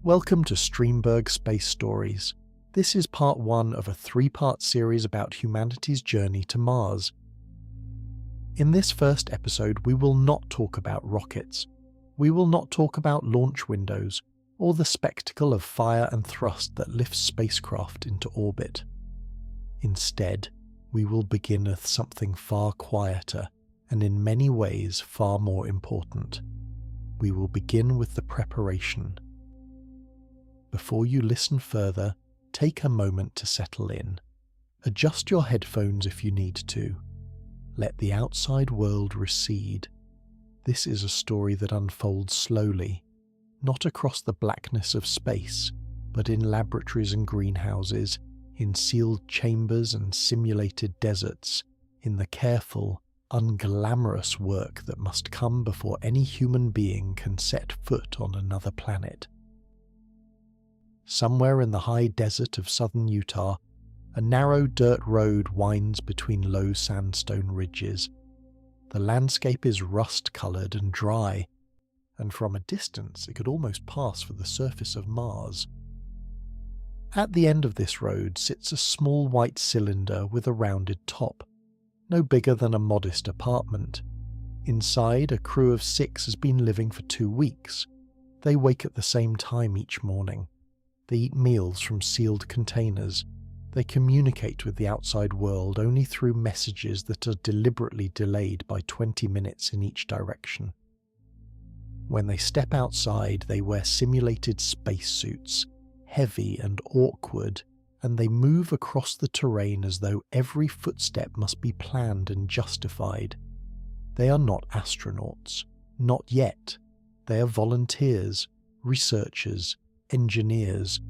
Welcome to Streamberg Space Stories. This is part one of a three-part series about humanity's journey to Mars. In this first episode, we will not talk about rockets. We will not talk about launch windows or the spectacle of fire and thrust that lifts spacecraft into orbit. Instead, we will begin with something far quieter and in many ways far more important. We will begin with the preparation. Before you listen further, take a moment to settle in. Adjust your headphones if you need to. Let the outside world recede. This is a story that unfolds slowly, not across the blackness of space, but in laboratories and greenhouses, in sealed chambers and simulated deserts, in the careful, unglamorous work that must come before any human being can set foot on another planet. Somewhere in the high desert of southern Utah, a narrow dirt road winds between low sandstone ridges. The landscape is rust-coloured and dry, and from a distance it could almost pass for the surface of Mars. At the end of this road sits a small white cylinder with a rounded top, no bigger than a modest apartment. Inside, a crew of 6 has been living for 2 weeks. They wake at the same time each morning. They eat meals from sealed containers. They communicate with the outside world only through messages that are deliberately delayed by 20 minutes in each direction. When they step outside, they wear simulated spacesuits, heavy and awkward, and they move across the terrain as though every footstep must be planned and justified. They are not astronauts, not yet. They are volunteers, researchers, engineers,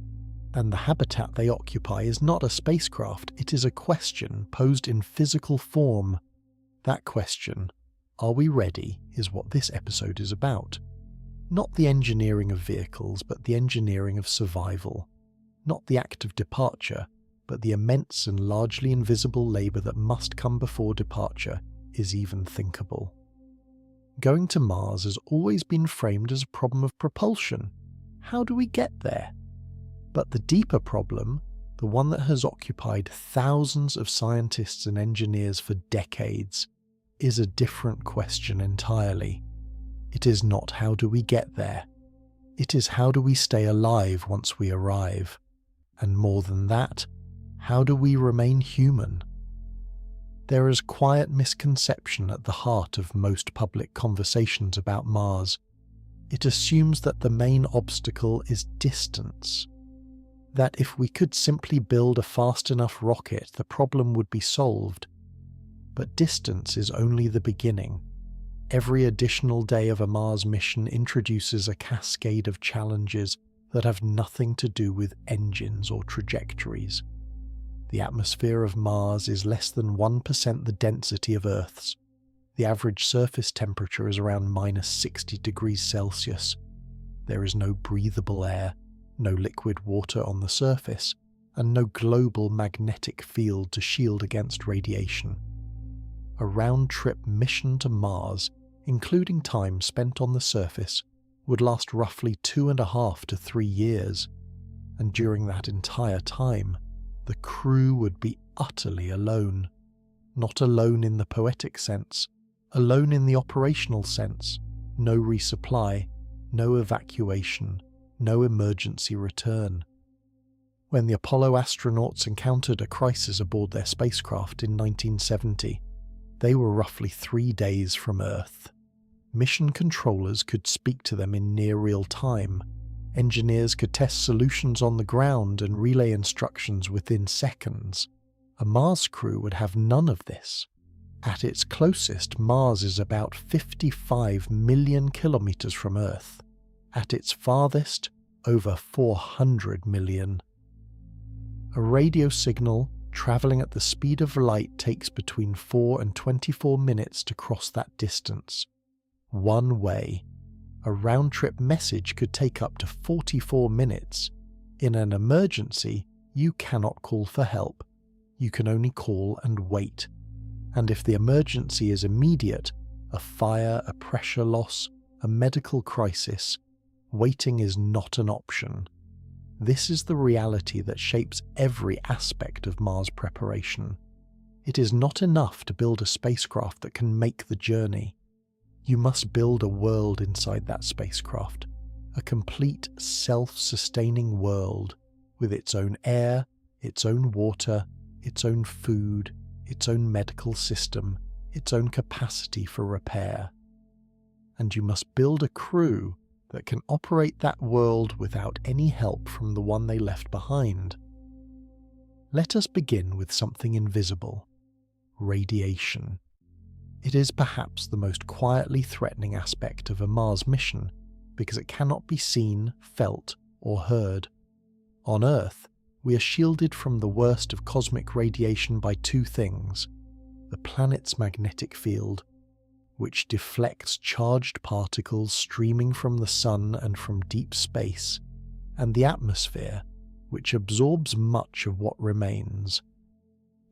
and the habitat they occupy is not a spacecraft, it is a question posed in physical form. That question, are we ready, is what this episode is about. Not the engineering of vehicles, but the engineering of survival. Not the act of departure, but the immense and largely invisible labour that must come before departure is even thinkable. Going to Mars has always been framed as a problem of propulsion. How do we get there? But the deeper problem, the one that has occupied thousands of scientists and engineers for decades, is a different question entirely. It is not how do we get there. It is how do we stay alive once we arrive. And more than that, how do we remain human? There is quiet misconception at the heart of most public conversations about Mars. It assumes that the main obstacle is distance. That if we could simply build a fast enough rocket, the problem would be solved. But distance is only the beginning. Every additional day of a Mars mission introduces a cascade of challenges that have nothing to do with engines or trajectories. The atmosphere of Mars is less than 1% the density of Earth's. The average surface temperature is around -60 degrees Celsius. There is no breathable air, no liquid water on the surface, and no global magnetic field to shield against radiation. A round-trip mission to Mars, including time spent on the surface, would last roughly 2.5 to 3 years, and during that entire time, the crew would be utterly alone. Not alone in the poetic sense, alone in the operational sense. No resupply, no evacuation, no emergency return. When the Apollo astronauts encountered a crisis aboard their spacecraft in 1970, they were roughly 3 days from Earth. Mission controllers could speak to them in near real time. Engineers could test solutions on the ground and relay instructions within seconds. A Mars crew would have none of this. At its closest, Mars is about 55 million kilometers from Earth. At its farthest, over 400 million. A radio signal travelling at the speed of light takes between 4 and 24 minutes to cross that distance. One way. A round-trip message could take up to 44 minutes. In an emergency, you cannot call for help. You can only call and wait. And if the emergency is immediate, a fire, a pressure loss, a medical crisis, waiting is not an option. This is the reality that shapes every aspect of Mars preparation. It is not enough to build a spacecraft that can make the journey. You must build a world inside that spacecraft, a complete self-sustaining world with its own air, its own water, its own food, its own medical system, its own capacity for repair. And you must build a crew that can operate that world without any help from the one they left behind. Let us begin with something invisible: radiation. It is perhaps the most quietly threatening aspect of a Mars mission because it cannot be seen, felt, or heard. On Earth, we are shielded from the worst of cosmic radiation by two things: the planet's magnetic field, which deflects charged particles streaming from the sun and from deep space, and the atmosphere, which absorbs much of what remains.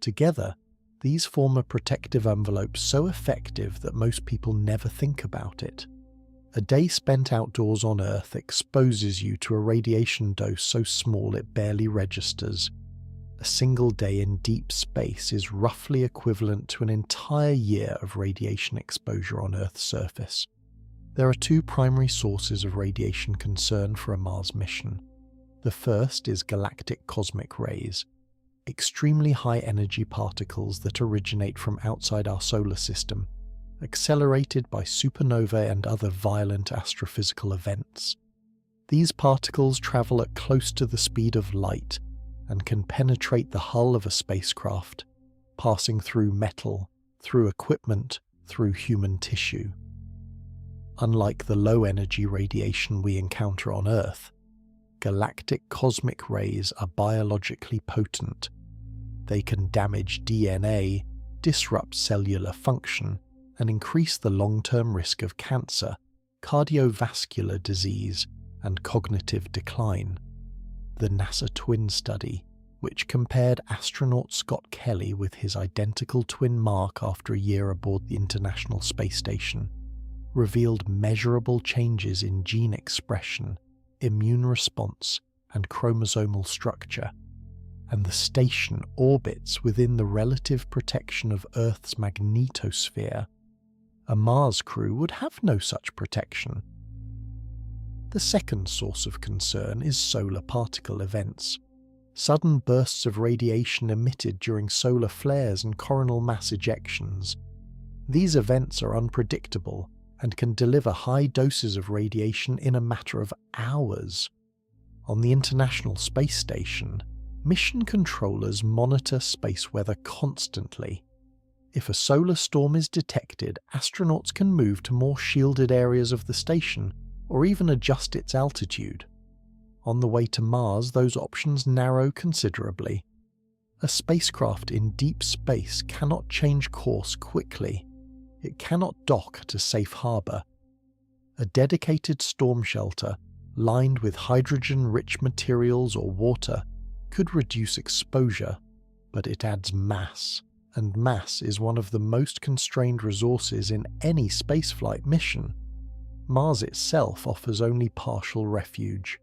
Together, these form a protective envelope so effective that most people never think about it. A day spent outdoors on Earth exposes you to a radiation dose so small it barely registers. A single day in deep space is roughly equivalent to an entire year of radiation exposure on Earth's surface. There are two primary sources of radiation concern for a Mars mission. The first is galactic cosmic rays, extremely high-energy particles that originate from outside our solar system, accelerated by supernovae and other violent astrophysical events. These particles travel at close to the speed of light and can penetrate the hull of a spacecraft, passing through metal, through equipment, through human tissue. Unlike the low-energy radiation we encounter on Earth, galactic cosmic rays are biologically potent. They can damage DNA, disrupt cellular function, and increase the long-term risk of cancer, cardiovascular disease, and cognitive decline. The NASA twin study, which compared astronaut Scott Kelly with his identical twin Mark after a year aboard the International Space Station, revealed measurable changes in gene expression, immune response, and chromosomal structure, and the station orbits within the relative protection of Earth's magnetosphere. A Mars crew would have no such protection. The second source of concern is solar particle events. Sudden bursts of radiation emitted during solar flares and coronal mass ejections. These events are unpredictable and can deliver high doses of radiation in a matter of hours. On the International Space Station, mission controllers monitor space weather constantly. If a solar storm is detected, astronauts can move to more shielded areas of the station or even adjust its altitude. On the way to Mars, those options narrow considerably. A spacecraft in deep space cannot change course quickly. It cannot dock at a safe harbour. A dedicated storm shelter, lined with hydrogen-rich materials or water, could reduce exposure, but it adds mass, and mass is one of the most constrained resources in any spaceflight mission. Mars itself offers only partial refuge.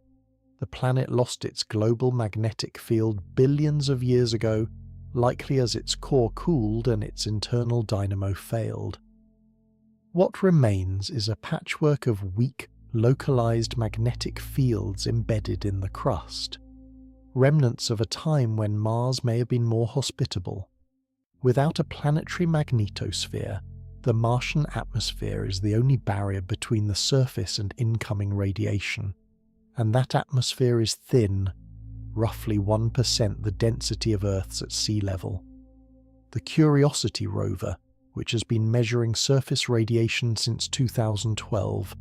The planet lost its global magnetic field billions of years ago, likely as its core cooled and its internal dynamo failed. What remains is a patchwork of weak, localized magnetic fields embedded in the crust, remnants of a time when Mars may have been more hospitable. Without a planetary magnetosphere, the Martian atmosphere is the only barrier between the surface and incoming radiation, and that atmosphere is thin, roughly 1% the density of Earth's at sea level. The Curiosity rover, which has been measuring surface radiation since 2012,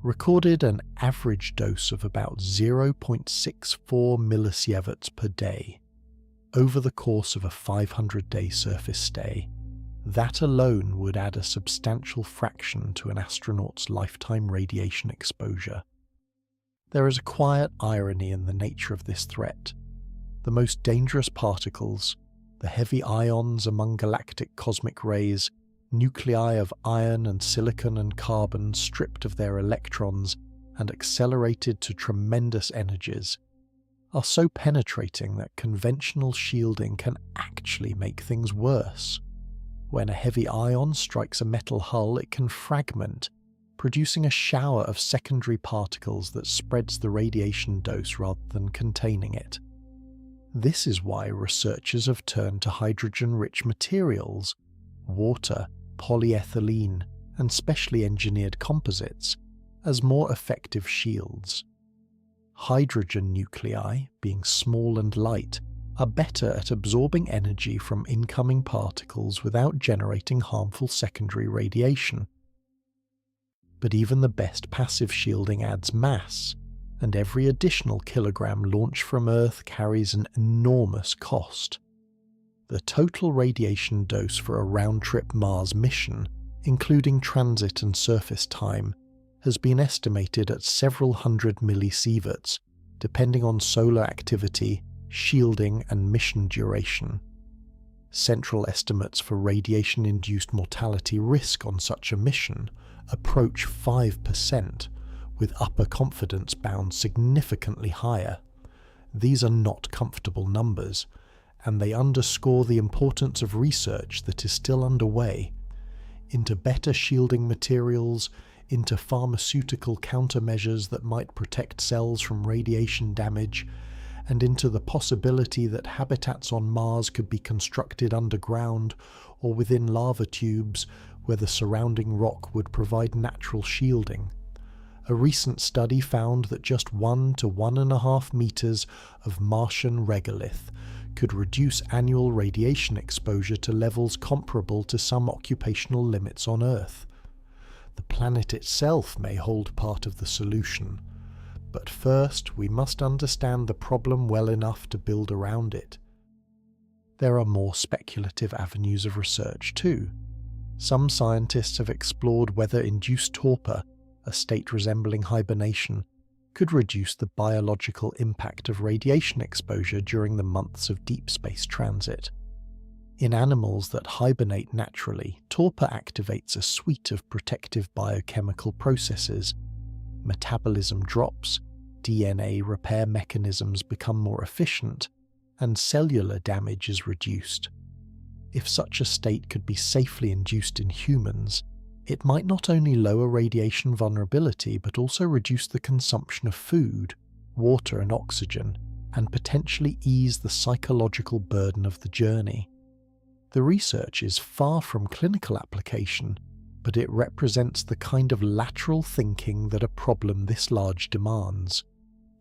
recorded an average dose of about 0.64 millisieverts per day over the course of a 500-day surface stay. That alone would add a substantial fraction to an astronaut's lifetime radiation exposure. There is a quiet irony in the nature of this threat. The most dangerous particles, the heavy ions among galactic cosmic rays, nuclei of iron and silicon and carbon stripped of their electrons, and accelerated to tremendous energies, are so penetrating that conventional shielding can actually make things worse. When a heavy ion strikes a metal hull, it can fragment, producing a shower of secondary particles that spreads the radiation dose rather than containing it. This is why researchers have turned to hydrogen-rich materials, water, polyethylene, and specially engineered composites, as more effective shields. Hydrogen nuclei, being small and light, are better at absorbing energy from incoming particles without generating harmful secondary radiation. But even the best passive shielding adds mass, and every additional kilogram launched from Earth carries an enormous cost. The total radiation dose for a round-trip Mars mission, including transit and surface time, has been estimated at several hundred millisieverts, depending on solar activity, shielding, and mission duration. Central estimates for radiation-induced mortality risk on such a mission approach 5%, with upper confidence bounds significantly higher. These are not comfortable numbers, and they underscore the importance of research that is still underway into better shielding materials, into pharmaceutical countermeasures that might protect cells from radiation damage, and into the possibility that habitats on Mars could be constructed underground or within lava tubes where the surrounding rock would provide natural shielding. A recent study found that just 1 to 1.5 meters of Martian regolith could reduce annual radiation exposure to levels comparable to some occupational limits on Earth. The planet itself may hold part of the solution, but first we must understand the problem well enough to build around it. There are more speculative avenues of research too. Some scientists have explored whether induced torpor, a state resembling hibernation, could reduce the biological impact of radiation exposure during the months of deep space transit. In animals that hibernate naturally, torpor activates a suite of protective biochemical processes. Metabolism drops, DNA repair mechanisms become more efficient, and cellular damage is reduced. If such a state could be safely induced in humans, it might not only lower radiation vulnerability but also reduce the consumption of food, water and oxygen, and potentially ease the psychological burden of the journey. The research is far from clinical application, but it represents the kind of lateral thinking that a problem this large demands.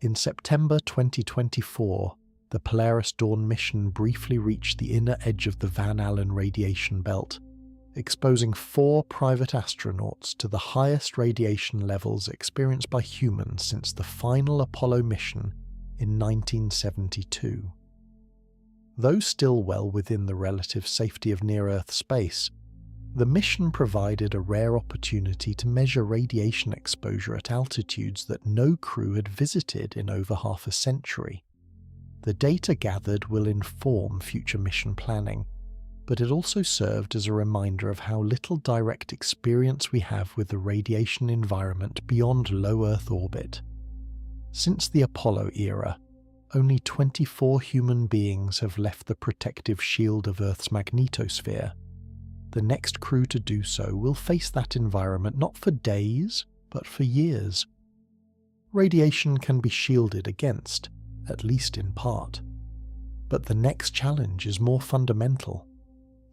In September 2024, the Polaris Dawn mission briefly reached the inner edge of the Van Allen radiation belt, exposing 4 private astronauts to the highest radiation levels experienced by humans since the final Apollo mission in 1972. Though still well within the relative safety of near-Earth space, the mission provided a rare opportunity to measure radiation exposure at altitudes that no crew had visited in over half a century. The data gathered will inform future mission planning, but it also served as a reminder of how little direct experience we have with the radiation environment beyond low Earth orbit. Since the Apollo era, only 24 human beings have left the protective shield of Earth's magnetosphere. The next crew to do so will face that environment not for days, but for years. Radiation can be shielded against, at least in part. But the next challenge is more fundamental.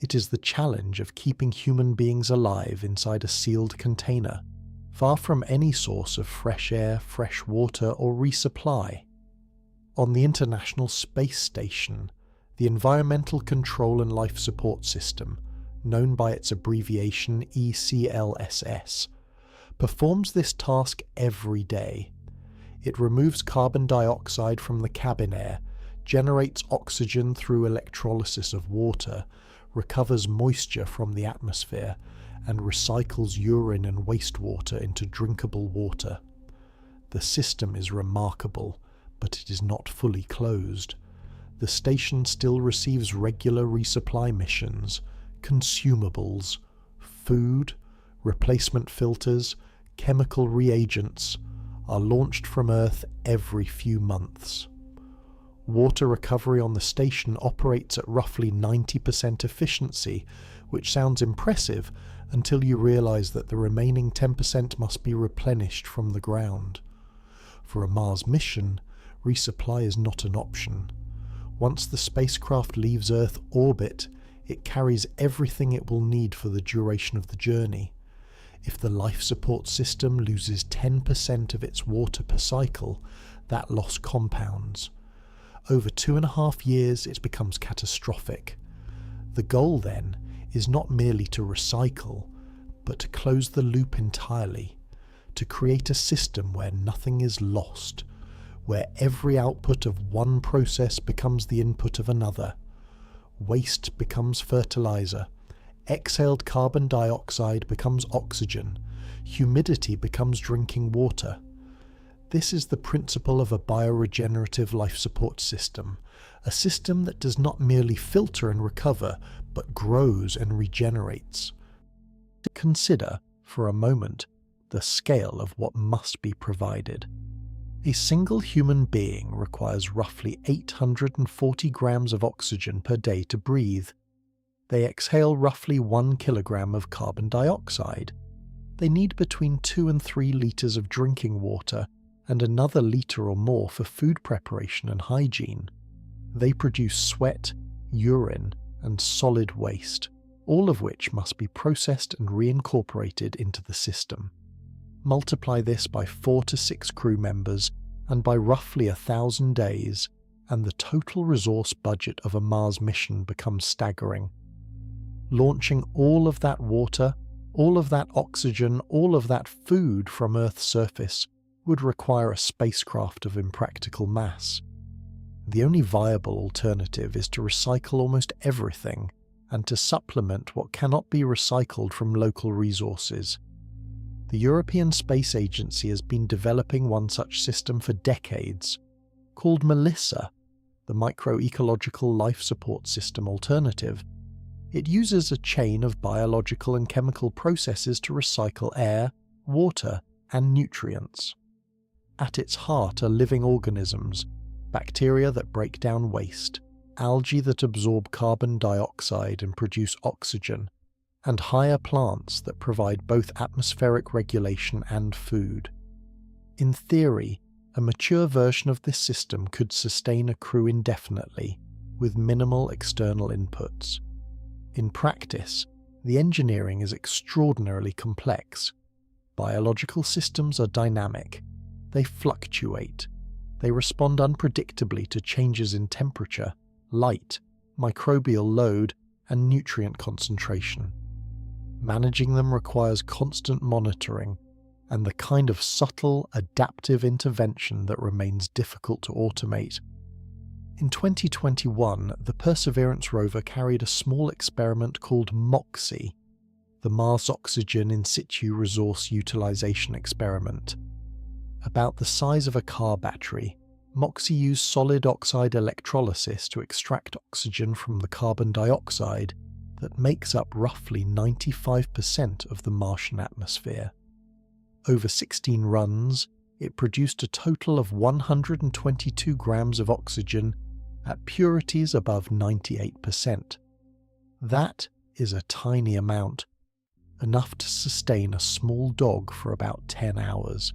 It is the challenge of keeping human beings alive inside a sealed container, far from any source of fresh air, fresh water, or resupply. On the International Space Station, the Environmental Control and Life Support System, known by its abbreviation ECLSS, performs this task every day. It removes carbon dioxide from the cabin air, generates oxygen through electrolysis of water, recovers moisture from the atmosphere, and recycles urine and wastewater into drinkable water. The system is remarkable, but it is not fully closed. The station still receives regular resupply missions, consumables, food, replacement filters, chemical reagents, are launched from Earth every few months. Water recovery on the station operates at roughly 90% efficiency, which sounds impressive until you realize that the remaining 10% must be replenished from the ground. For a Mars mission, resupply is not an option. Once the spacecraft leaves Earth orbit, it carries everything it will need for the duration of the journey. If the life support system loses 10% of its water per cycle, that loss compounds. Over 2.5 years, it becomes catastrophic. The goal, then, is not merely to recycle, but to close the loop entirely, to create a system where nothing is lost, where every output of one process becomes the input of another. Waste becomes fertilizer, exhaled carbon dioxide becomes oxygen, humidity becomes drinking water. This is the principle of a bioregenerative life support system, a system that does not merely filter and recover, but grows and regenerates. Consider, for a moment, the scale of what must be provided. A single human being requires roughly 840 grams of oxygen per day to breathe. They exhale roughly 1 kilogram of carbon dioxide. They need between 2 and 3 liters of drinking water, and another liter or more for food preparation and hygiene. They produce sweat, urine, and solid waste, all of which must be processed and reincorporated into the system. Multiply this by 4 to 6 crew members and by roughly 1,000 days, and the total resource budget of a Mars mission becomes staggering. Launching all of that water, all of that oxygen, all of that food from Earth's surface would require a spacecraft of impractical mass. The only viable alternative is to recycle almost everything and to supplement what cannot be recycled from local resources. The European Space Agency has been developing one such system for decades, called MELISSA, the Microecological Life Support System Alternative. It uses a chain of biological and chemical processes to recycle air, water, and nutrients. At its heart are living organisms, bacteria that break down waste, algae that absorb carbon dioxide and produce oxygen, and higher plants that provide both atmospheric regulation and food. In theory, a mature version of this system could sustain a crew indefinitely, with minimal external inputs. In practice, the engineering is extraordinarily complex. Biological systems are dynamic. They fluctuate. They respond unpredictably to changes in temperature, light, microbial load, and nutrient concentration. Managing them requires constant monitoring and the kind of subtle, adaptive intervention that remains difficult to automate. In 2021, the Perseverance rover carried a small experiment called MOXIE, the Mars Oxygen In Situ Resource Utilization Experiment. About the size of a car battery, MOXIE used solid oxide electrolysis to extract oxygen from the carbon dioxide that makes up roughly 95% of the Martian atmosphere. Over 16 runs, it produced a total of 122 grams of oxygen at purities above 98%. That is a tiny amount, enough to sustain a small dog for about 10 hours.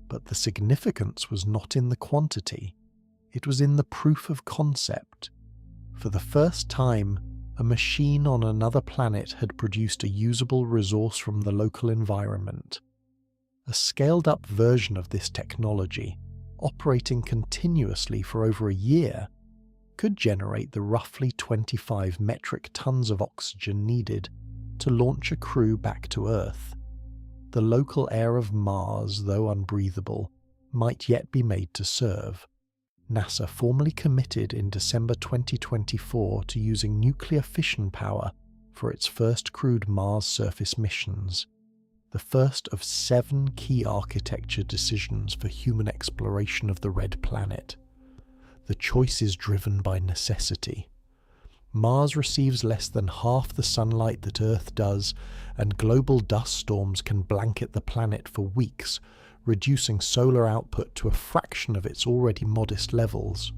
But the significance was not in the quantity, it was in the proof of concept. For the first time, a machine on another planet had produced a usable resource from the local environment. A scaled-up version of this technology, operating continuously for over a year, could generate the roughly 25 metric tons of oxygen needed to launch a crew back to Earth. The local air of Mars, though unbreathable, might yet be made to serve. NASA formally committed in December 2024 to using nuclear fission power for its first crewed Mars surface missions, the first of 7 key architecture decisions for human exploration of the Red Planet. The choice is driven by necessity. Mars receives less than half the sunlight that Earth does, and global dust storms can blanket the planet for weeks, reducing solar output to a fraction of its already modest levels.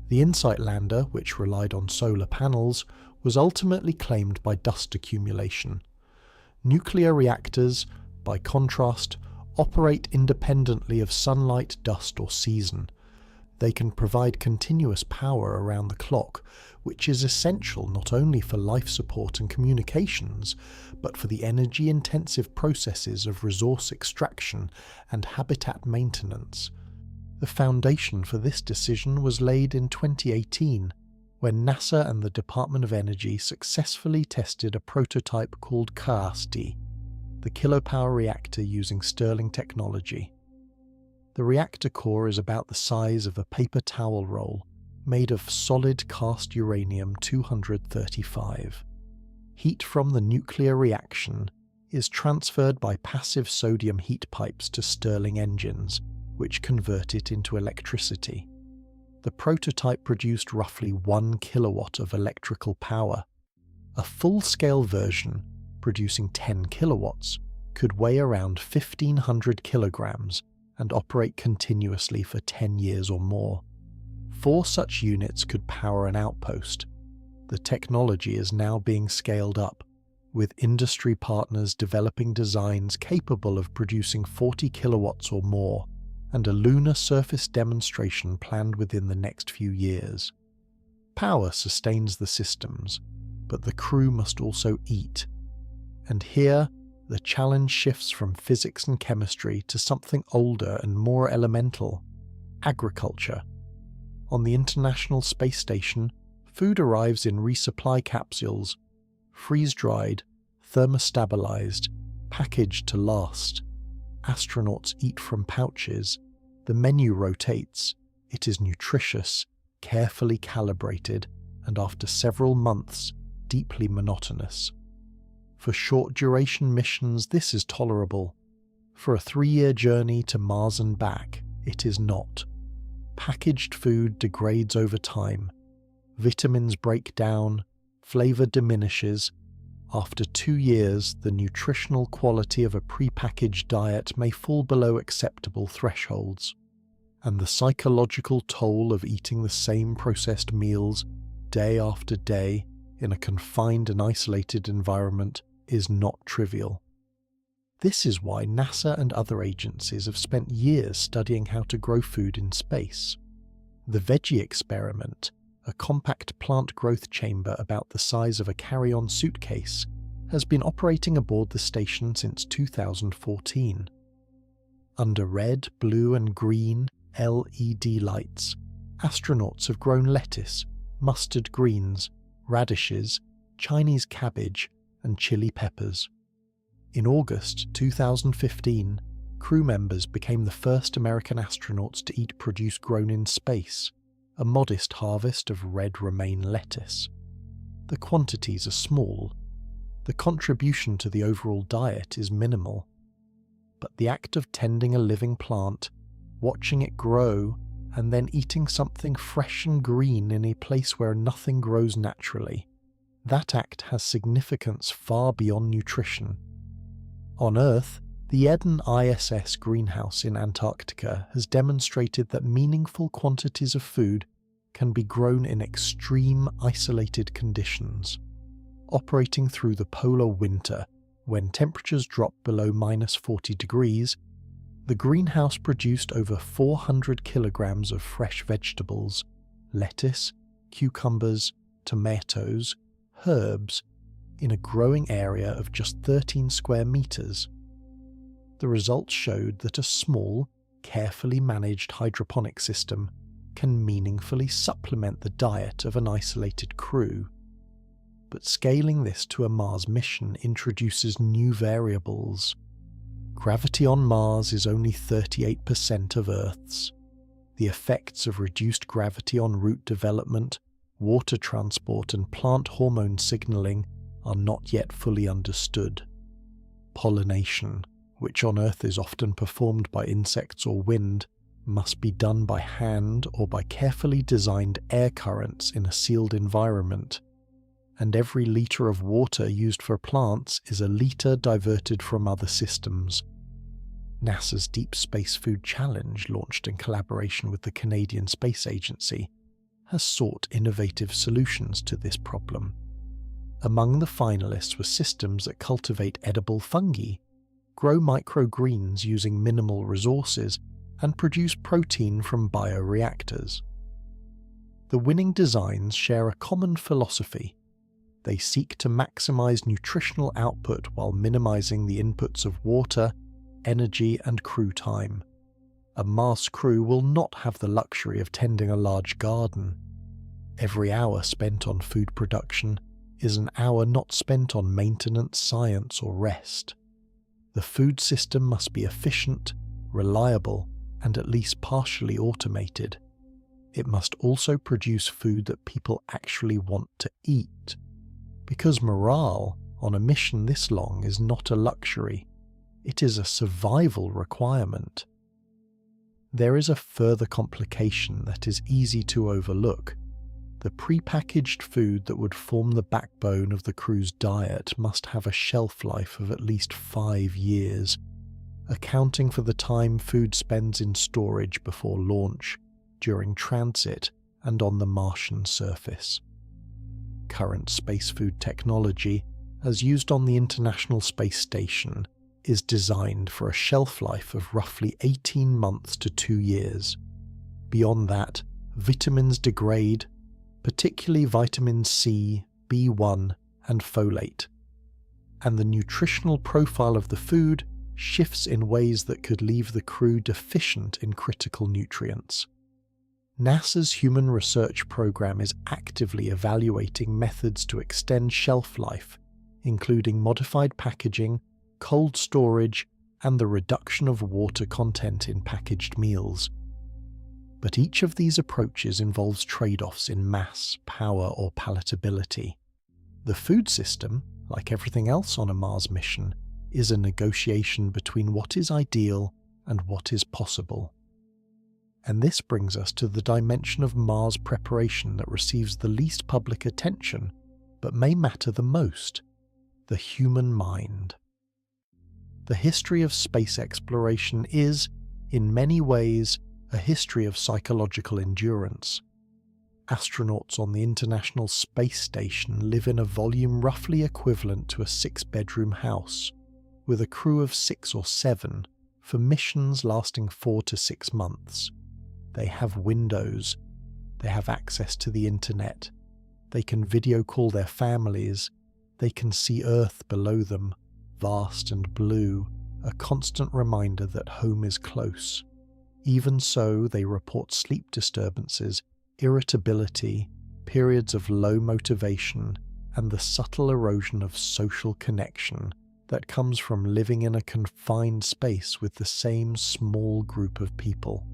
The InSight lander, which relied on solar panels, was ultimately claimed by dust accumulation. Nuclear reactors, by contrast, operate independently of sunlight, dust, or season. They can provide continuous power around the clock, which is essential not only for life support and communications, but for the energy-intensive processes of resource extraction and habitat maintenance. The foundation for this decision was laid in 2018, when NASA and the Department of Energy successfully tested a prototype called KAST, the kilopower reactor using Stirling technology. The reactor core is about the size of a paper towel roll, made of solid cast uranium-235. Heat from the nuclear reaction is transferred by passive sodium heat pipes to Stirling engines, which convert it into electricity. The prototype produced roughly 1 kilowatt of electrical power. A full-scale version, producing 10 kilowatts, could weigh around 1,500 kilograms and operate continuously for 10 years or more. 4 such units could power an outpost. The technology is now being scaled up, with industry partners developing designs capable of producing 40 kilowatts or more, and a lunar surface demonstration planned within the next few years. Power sustains the systems, but the crew must also eat. And here, the challenge shifts from physics and chemistry to something older and more elemental: agriculture. On the International Space Station, food arrives in resupply capsules, freeze-dried, thermostabilized, packaged to last. Astronauts eat from pouches. The menu rotates. It is nutritious, carefully calibrated, and after several months, deeply monotonous. For short-duration missions, this is tolerable. For a 3-year journey to Mars and back, it is not. Packaged food degrades over time. Vitamins break down, flavor diminishes. After 2 years, the nutritional quality of a prepackaged diet may fall below acceptable thresholds. And the psychological toll of eating the same processed meals day after day in a confined and isolated environment is not trivial. This is why NASA and other agencies have spent years studying how to grow food in space. The Veggie experiment, a compact plant growth chamber about the size of a carry-on suitcase, has been operating aboard the station since 2014. Under red, blue and green LED lights, astronauts have grown lettuce, mustard greens, radishes, Chinese cabbage, and chili peppers. In August 2015, crew members became the first American astronauts to eat produce grown in space, a modest harvest of red romaine lettuce. The quantities are small. The contribution to the overall diet is minimal. But the act of tending a living plant, watching it grow, and then eating something fresh and green in a place where nothing grows naturally, that act has significance far beyond nutrition. On Earth, the Eden ISS greenhouse in Antarctica has demonstrated that meaningful quantities of food can be grown in extreme, isolated conditions. Operating through the polar winter, when temperatures drop below -40 degrees, the greenhouse produced over 400 kilograms of fresh vegetables, lettuce, cucumbers, tomatoes, herbs, in a growing area of just 13 square meters. The results showed that a small, carefully managed hydroponic system can meaningfully supplement the diet of an isolated crew. But scaling this to a Mars mission introduces new variables. Gravity on Mars is only 38% of Earth's. The effects of reduced gravity on root development, water transport, and plant hormone signaling are not yet fully understood. Pollination, which on Earth is often performed by insects or wind, must be done by hand or by carefully designed air currents in a sealed environment. And every litre of water used for plants is a litre diverted from other systems. NASA's Deep Space Food Challenge, launched in collaboration with the Canadian Space Agency, has sought innovative solutions to this problem. Among the finalists were systems that cultivate edible fungi, grow microgreens using minimal resources, and produce protein from bioreactors. The winning designs share a common philosophy. They seek to maximize nutritional output while minimizing the inputs of water, energy, and crew time. A Mars crew will not have the luxury of tending a large garden. Every hour spent on food production is an hour not spent on maintenance, science, or rest. The food system must be efficient, reliable, and at least partially automated. It must also produce food that people actually want to eat, because morale on a mission this long is not a luxury, it is a survival requirement. There is a further complication that is easy to overlook. The pre-packaged food that would form the backbone of the crew's diet must have a shelf life of at least 5 years, accounting for the time food spends in storage before launch, during transit, and on the Martian surface. Current space food technology, as used on the International Space Station, is designed for a shelf life of roughly 18 months to 2 years. Beyond that, vitamins degrade, particularly vitamin C, B1, and folate, and the nutritional profile of the food shifts in ways that could leave the crew deficient in critical nutrients. NASA's Human Research Program is actively evaluating methods to extend shelf life, including modified packaging, cold storage, and the reduction of water content in packaged meals. But each of these approaches involves trade-offs in mass, power, or palatability. The food system, like everything else on a Mars mission, is a negotiation between what is ideal and what is possible. And this brings us to the dimension of Mars preparation that receives the least public attention, but may matter the most: the human mind. The history of space exploration is, in many ways, a history of psychological endurance. Astronauts on the International Space Station live in a volume roughly equivalent to a 6-bedroom house, with a crew of 6 or 7, for missions lasting 4 to 6 months. They have windows, they have access to the internet, they can video call their families, they can see Earth below them, vast and blue, a constant reminder that home is close. Even so, they report sleep disturbances, irritability, periods of low motivation, and the subtle erosion of social connection that comes from living in a confined space with the same small group of people.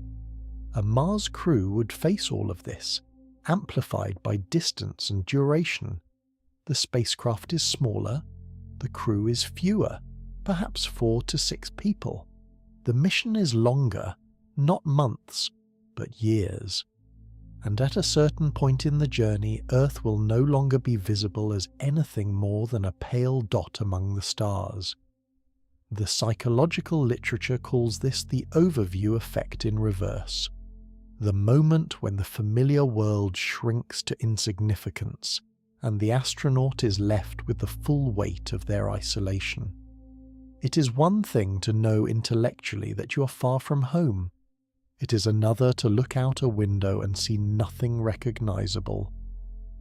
A Mars crew would face all of this, amplified by distance and duration. The spacecraft is smaller, the crew is fewer, perhaps 4 to 6 people. The mission is longer, not months, but years. And at a certain point in the journey, Earth will no longer be visible as anything more than a pale dot among the stars. The psychological literature calls this the overview effect in reverse. The moment when the familiar world shrinks to insignificance, and the astronaut is left with the full weight of their isolation. It is one thing to know intellectually that you are far from home. It is another to look out a window and see nothing recognizable.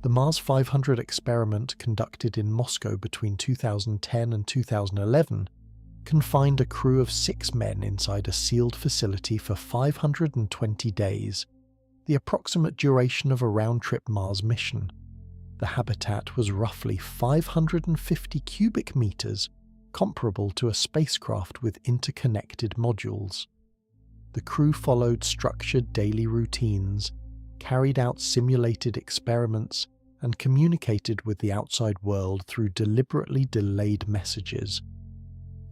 The Mars 500 experiment conducted in Moscow between 2010 and 2011 confined a crew of 6 men inside a sealed facility for 520 days, the approximate duration of a round-trip Mars mission. The habitat was roughly 550 cubic meters, comparable to a spacecraft with interconnected modules. The crew followed structured daily routines, carried out simulated experiments, and communicated with the outside world through deliberately delayed messages.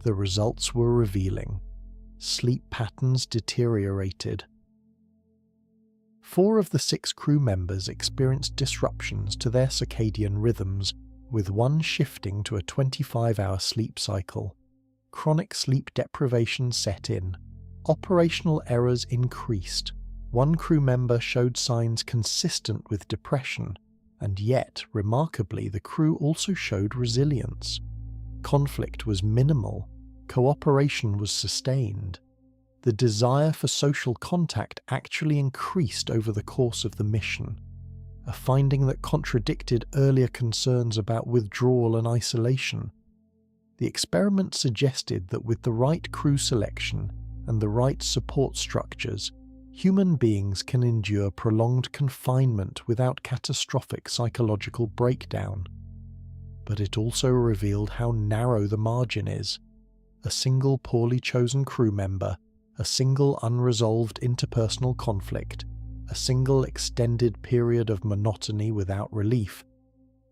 The results were revealing. Sleep patterns deteriorated. 4 of the 6 crew members experienced disruptions to their circadian rhythms, with one shifting to a 25-hour sleep cycle. chronic sleep deprivation set in. Operational errors increased. One crew member showed signs consistent with depression, and yet, remarkably, the crew also showed resilience. Conflict was minimal. Cooperation was sustained. The desire for social contact actually increased over the course of the mission, a finding that contradicted earlier concerns about withdrawal and isolation. The experiment suggested that with the right crew selection and the right support structures, human beings can endure prolonged confinement without catastrophic psychological breakdown. But it also revealed how narrow the margin is. A single poorly chosen crew member, a single unresolved interpersonal conflict, a single extended period of monotony without relief,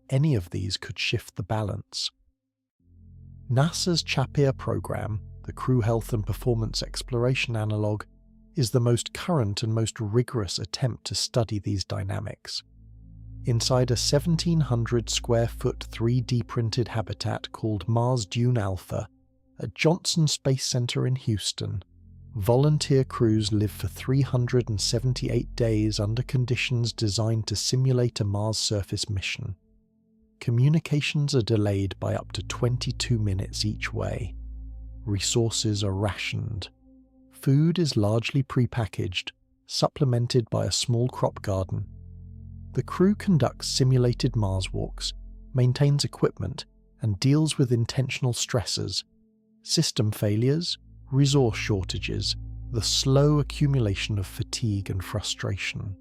any of these could shift the balance. NASA's CHAPEA program, the Crew Health and Performance Exploration Analog, is the most current and most rigorous attempt to study these dynamics. Inside a 1,700 square foot 3D printed habitat called Mars Dune Alpha, at Johnson Space Center in Houston, volunteer crews live for 378 days under conditions designed to simulate a Mars surface mission. Communications are delayed by up to 22 minutes each way. Resources are rationed. Food is largely prepackaged, supplemented by a small crop garden. The crew conducts simulated Mars walks, maintains equipment, and deals with intentional stressors, system failures, resource shortages, the slow accumulation of fatigue and frustration.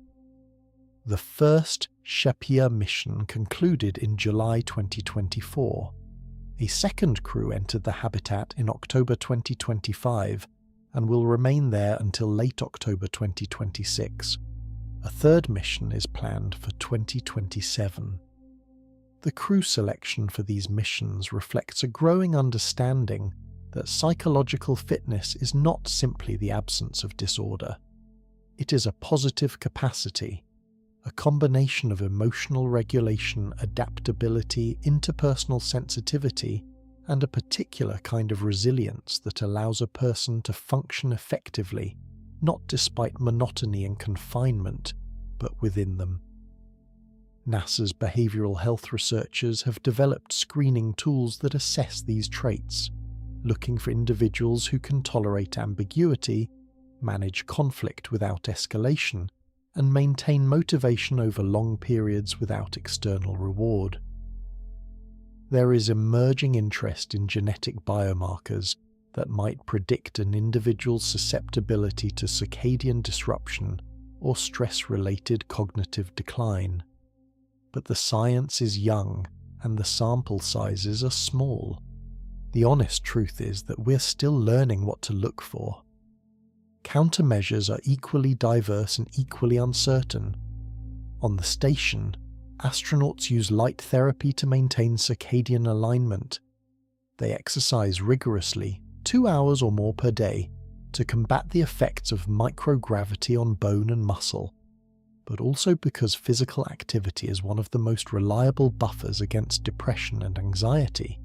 The first CHAPEA mission concluded in July 2024. A second crew entered the habitat in October 2025 and will remain there until late October 2026. A third mission is planned for 2027. The crew selection for these missions reflects a growing understanding that psychological fitness is not simply the absence of disorder. It is a positive capacity, a combination of emotional regulation, adaptability, interpersonal sensitivity, and a particular kind of resilience that allows a person to function effectively, not despite monotony and confinement, but within them. NASA's behavioral health researchers have developed screening tools that assess these traits, looking for individuals who can tolerate ambiguity, manage conflict without escalation, and maintain motivation over long periods without external reward. There is emerging interest in genetic biomarkers that might predict an individual's susceptibility to circadian disruption or stress-related cognitive decline. But the science is young and the sample sizes are small. The honest truth is that we're still learning what to look for. Countermeasures are equally diverse and equally uncertain. On the station, astronauts use light therapy to maintain circadian alignment. They exercise rigorously, 2 hours or more per day, to combat the effects of microgravity on bone and muscle, but also because physical activity is one of the most reliable buffers against depression and anxiety.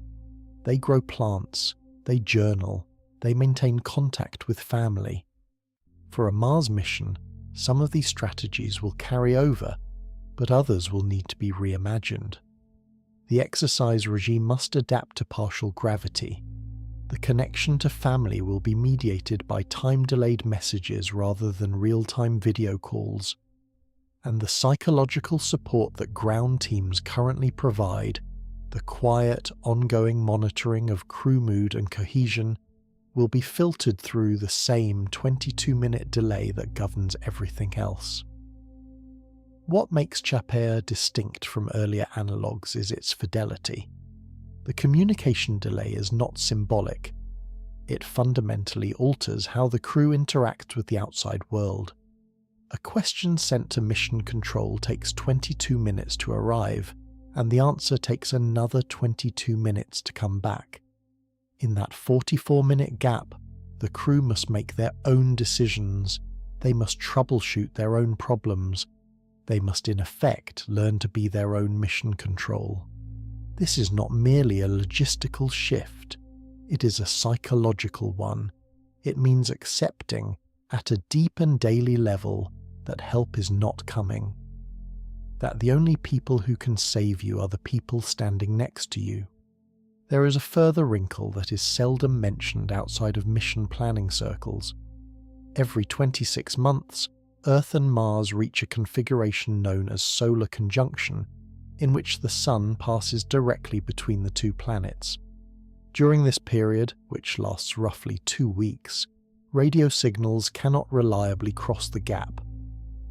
They grow plants, they journal, they maintain contact with family. For a Mars mission, some of these strategies will carry over, but others will need to be reimagined. The exercise regime must adapt to partial gravity. The connection to family will be mediated by time-delayed messages rather than real-time video calls. And the psychological support that ground teams currently provide, the quiet, ongoing monitoring of crew mood and cohesion, will be filtered through the same 22-minute delay that governs everything else. What makes CHAPEA distinct from earlier analogues is its fidelity. The communication delay is not symbolic. It fundamentally alters how the crew interacts with the outside world. A question sent to mission control takes 22 minutes to arrive, and the answer takes another 22 minutes to come back. In that 44-minute gap, the crew must make their own decisions. They must troubleshoot their own problems. They must in effect learn to be their own mission control. This is not merely a logistical shift. It is a psychological one. It means accepting, at a deep and daily level, that help is not coming. That the only people who can save you are the people standing next to you. There is a further wrinkle that is seldom mentioned outside of mission planning circles. Every 26 months, Earth and Mars reach a configuration known as solar conjunction, in which the Sun passes directly between the two planets. During this period, which lasts roughly 2 weeks, radio signals cannot reliably cross the gap.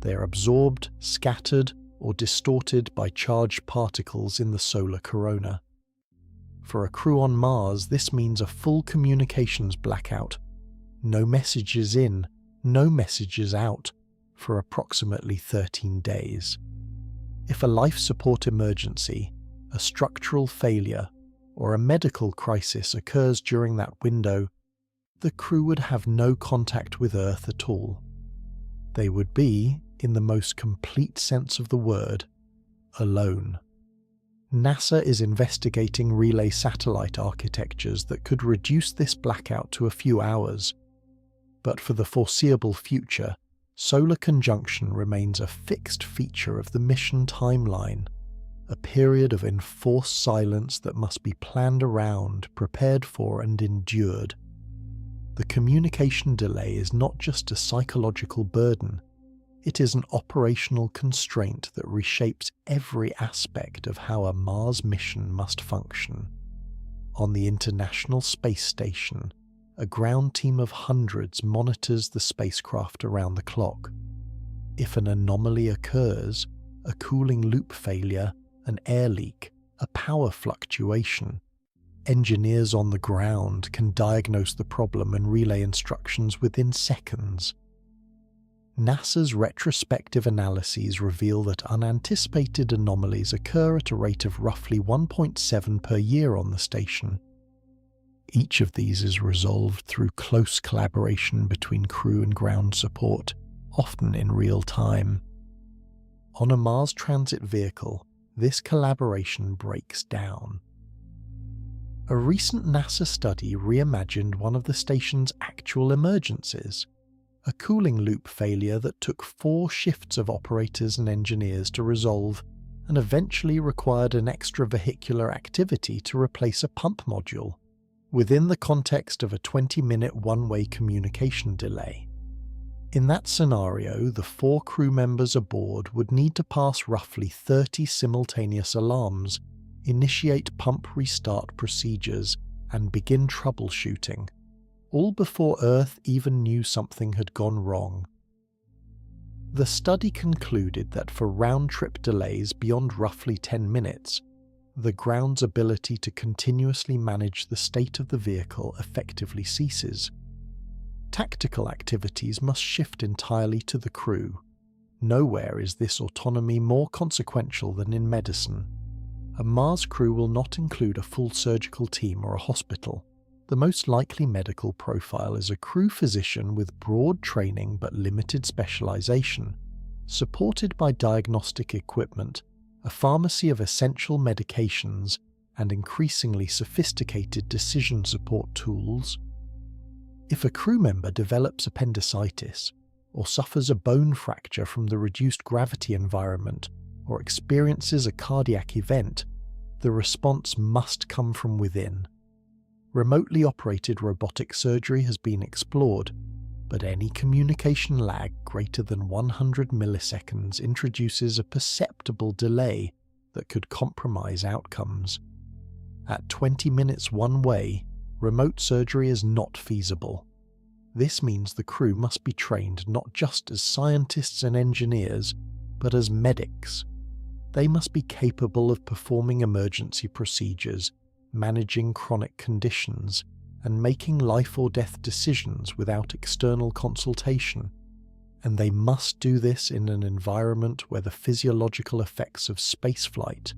They are absorbed, scattered, or distorted by charged particles in the solar corona. For a crew on Mars, this means a full communications blackout. No messages in, no messages out, for approximately 13 days. If a life support emergency, a structural failure, or a medical crisis occurs during that window, the crew would have no contact with Earth at all. They would be, in the most complete sense of the word, alone. NASA is investigating relay satellite architectures that could reduce this blackout to a few hours. But for the foreseeable future, solar conjunction remains a fixed feature of the mission timeline, a period of enforced silence that must be planned around, prepared for, and endured. The communication delay is not just a psychological burden, it is an operational constraint that reshapes every aspect of how a Mars mission must function. On the International Space Station, a ground team of hundreds monitors the spacecraft around the clock. If an anomaly occurs, a cooling loop failure, an air leak, a power fluctuation, engineers on the ground can diagnose the problem and relay instructions within seconds. NASA's retrospective analyses reveal that unanticipated anomalies occur at a rate of roughly 1.7 per year on the station. Each of these is resolved through close collaboration between crew and ground support, often in real time. On a Mars transit vehicle, this collaboration breaks down. A recent NASA study reimagined one of the station's actual emergencies, a cooling loop failure that took 4 shifts of operators and engineers to resolve and eventually required an extravehicular activity to replace a pump module, within the context of a 20-minute one-way communication delay. In that scenario, the 4 crew members aboard would need to pass roughly 30 simultaneous alarms, initiate pump restart procedures, and begin troubleshooting, all before Earth even knew something had gone wrong. The study concluded that for round-trip delays beyond roughly 10 minutes, the ground's ability to continuously manage the state of the vehicle effectively ceases. Tactical activities must shift entirely to the crew. Nowhere is this autonomy more consequential than in medicine. A Mars crew will not include a full surgical team or a hospital. The most likely medical profile is a crew physician with broad training but limited specialization, supported by diagnostic equipment, a pharmacy of essential medications, and increasingly sophisticated decision support tools. If a crew member develops appendicitis, or suffers a bone fracture from the reduced gravity environment, or experiences a cardiac event, the response must come from within. Remotely operated robotic surgery has been explored, but any communication lag greater than 100 milliseconds introduces a perceptible delay that could compromise outcomes. At 20 minutes one way, remote surgery is not feasible. This means the crew must be trained not just as scientists and engineers, but as medics. They must be capable of performing emergency procedures, managing chronic conditions, and making life or death decisions without external consultation. And they must do this in an environment where the physiological effects of spaceflight,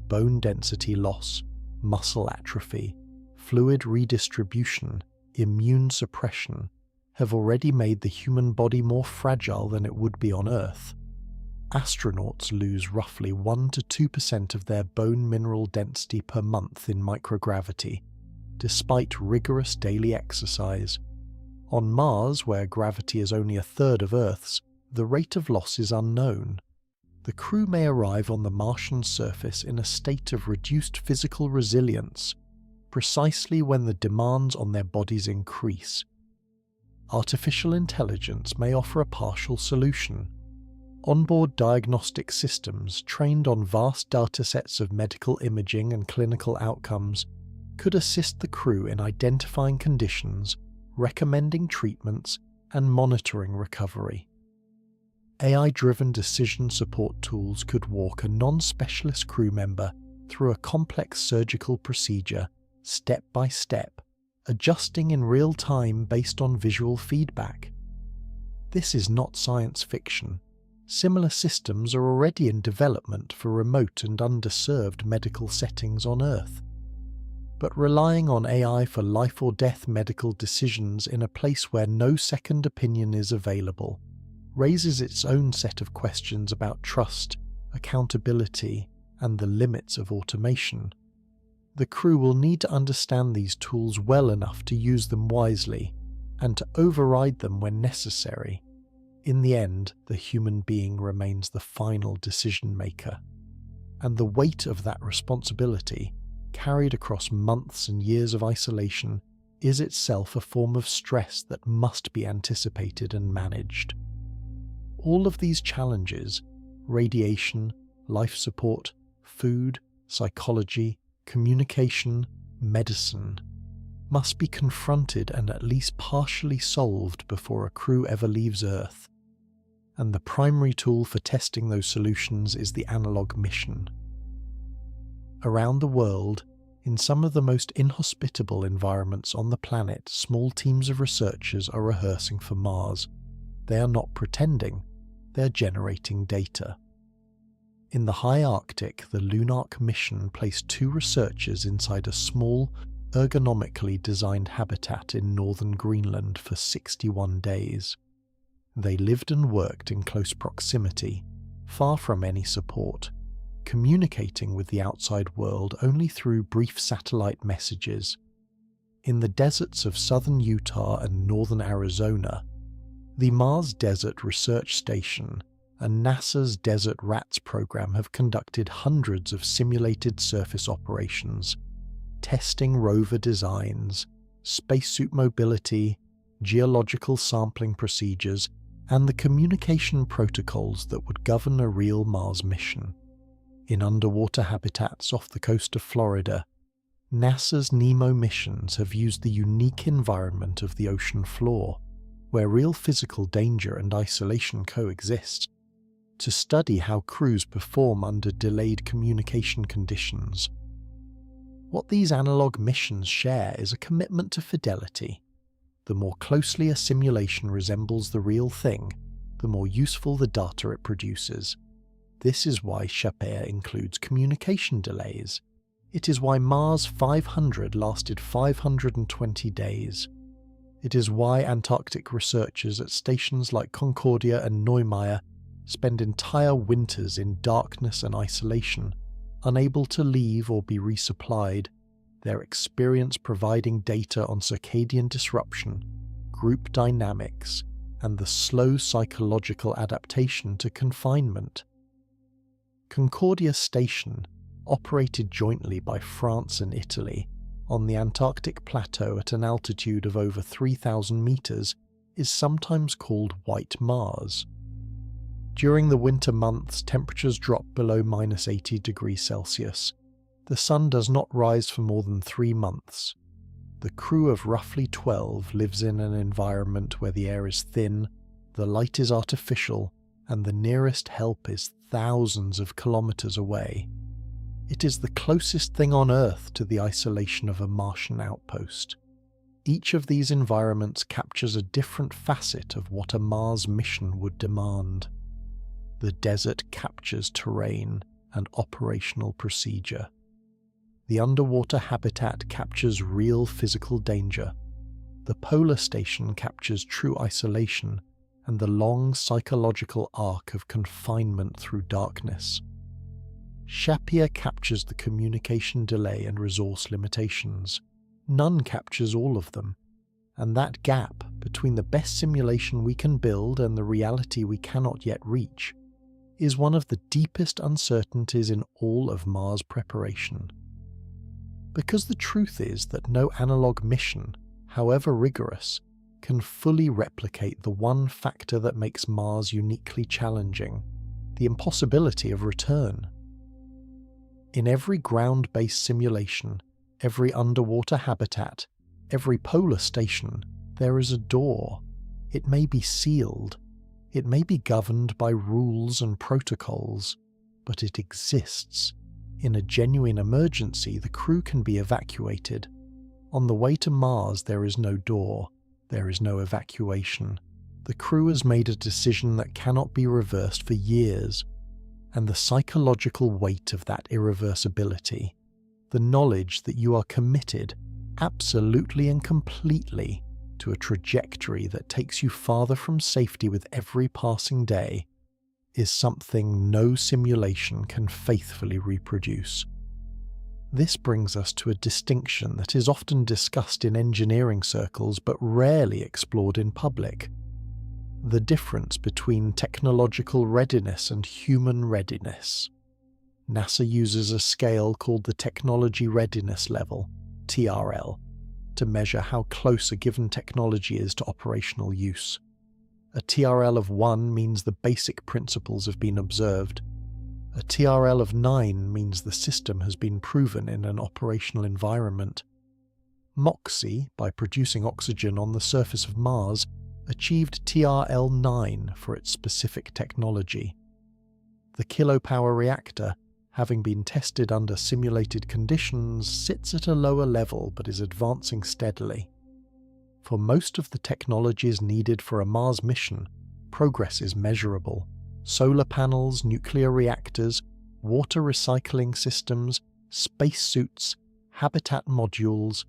bone density loss, muscle atrophy, fluid redistribution, immune suppression, have already made the human body more fragile than it would be on Earth. Astronauts lose roughly 1 to 2% of their bone mineral density per month in microgravity, despite rigorous daily exercise. On Mars, where gravity is only a third of Earth's, the rate of loss is unknown. The crew may arrive on the Martian surface in a state of reduced physical resilience, precisely when the demands on their bodies increase. Artificial intelligence may offer a partial solution. Onboard diagnostic systems trained on vast datasets of medical imaging and clinical outcomes could assist the crew in identifying conditions, recommending treatments, and monitoring recovery. AI-driven decision support tools could walk a non-specialist crew member through a complex surgical procedure, step by step, adjusting in real time based on visual feedback. This is not science fiction. Similar systems are already in development for remote and underserved medical settings on Earth. But relying on AI for life or death medical decisions in a place where no second opinion is available raises its own set of questions about trust, accountability, and the limits of automation. The crew will need to understand these tools well enough to use them wisely, and to override them when necessary. In the end, the human being remains the final decision maker, and the weight of that responsibility, carried across months and years of isolation, is itself a form of stress that must be anticipated and managed. All of these challenges, radiation, life support, food, psychology, communication, medicine, must be confronted and at least partially solved before a crew ever leaves Earth. And the primary tool for testing those solutions is the analog mission. Around the world, in some of the most inhospitable environments on the planet, small teams of researchers are rehearsing for Mars. They are not pretending, they are generating data. In the high Arctic, the Lunark mission placed 2 researchers inside a small, ergonomically designed habitat in northern Greenland for 61 days. They lived and worked in close proximity, far from any support, communicating with the outside world only through brief satellite messages. In the deserts of southern Utah and northern Arizona, the Mars Desert Research Station and NASA's Desert Rats program have conducted hundreds of simulated surface operations, testing rover designs, spacesuit mobility, geological sampling procedures, and the communication protocols that would govern a real Mars mission. In underwater habitats off the coast of Florida, NASA's NEMO missions have used the unique environment of the ocean floor, where real physical danger and isolation coexist, to study how crews perform under delayed communication conditions. What these analog missions share is a commitment to fidelity. The more closely a simulation resembles the real thing, the more useful the data it produces. This is why Shapir includes communication delays. It is why Mars 500 lasted 520 days. It is why Antarctic researchers at stations like Concordia and Neumayer spend entire winters in darkness and isolation, unable to leave or be resupplied, their experience providing data on circadian disruption, group dynamics, and the slow psychological adaptation to confinement. Concordia Station, operated jointly by France and Italy, on the Antarctic plateau at an altitude of over 3,000 meters, is sometimes called White Mars. During the winter months, temperatures drop below -80 degrees Celsius. The sun does not rise for more than 3 months. The crew of roughly 12 lives in an environment where the air is thin, the light is artificial, and the nearest help is thousands of kilometers away. It is the closest thing on Earth to the isolation of a Martian outpost. Each of these environments captures a different facet of what a Mars mission would demand. The desert captures terrain and operational procedure. The underwater habitat captures real physical danger. The polar station captures true isolation and the long psychological arc of confinement through darkness. Shapir captures the communication delay and resource limitations. None captures all of them, and that gap between the best simulation we can build and the reality we cannot yet reach is one of the deepest uncertainties in all of Mars preparation. Because the truth is that no analog mission, however rigorous, can fully replicate the one factor that makes Mars uniquely challenging: the impossibility of return. In every ground-based simulation, every underwater habitat, every polar station, there is a door. It may be sealed, it may be governed by rules and protocols, but it exists. In a genuine emergency, the crew can be evacuated. On the way to Mars, there is no door, there is no evacuation. The crew has made a decision that cannot be reversed for years, and the psychological weight of that irreversibility, the knowledge that you are committed absolutely and completely to a trajectory that takes you farther from safety with every passing day, is something no simulation can faithfully reproduce. This brings us to a distinction that is often discussed in engineering circles but rarely explored in public: the difference between technological readiness and human readiness. NASA uses a scale called the Technology Readiness Level, TRL, to measure how close a given technology is to operational use. A TRL of 1 means the basic principles have been observed. A TRL of 9 means the system has been proven in an operational environment. MOXIE, by producing oxygen on the surface of Mars, achieved TRL 9 for its specific technology. The kilopower reactor, having been tested under simulated conditions, sits at a lower level but is advancing steadily. For most of the technologies needed for a Mars mission, progress is measurable. Solar panels, nuclear reactors, water recycling systems, spacesuits, habitat modules,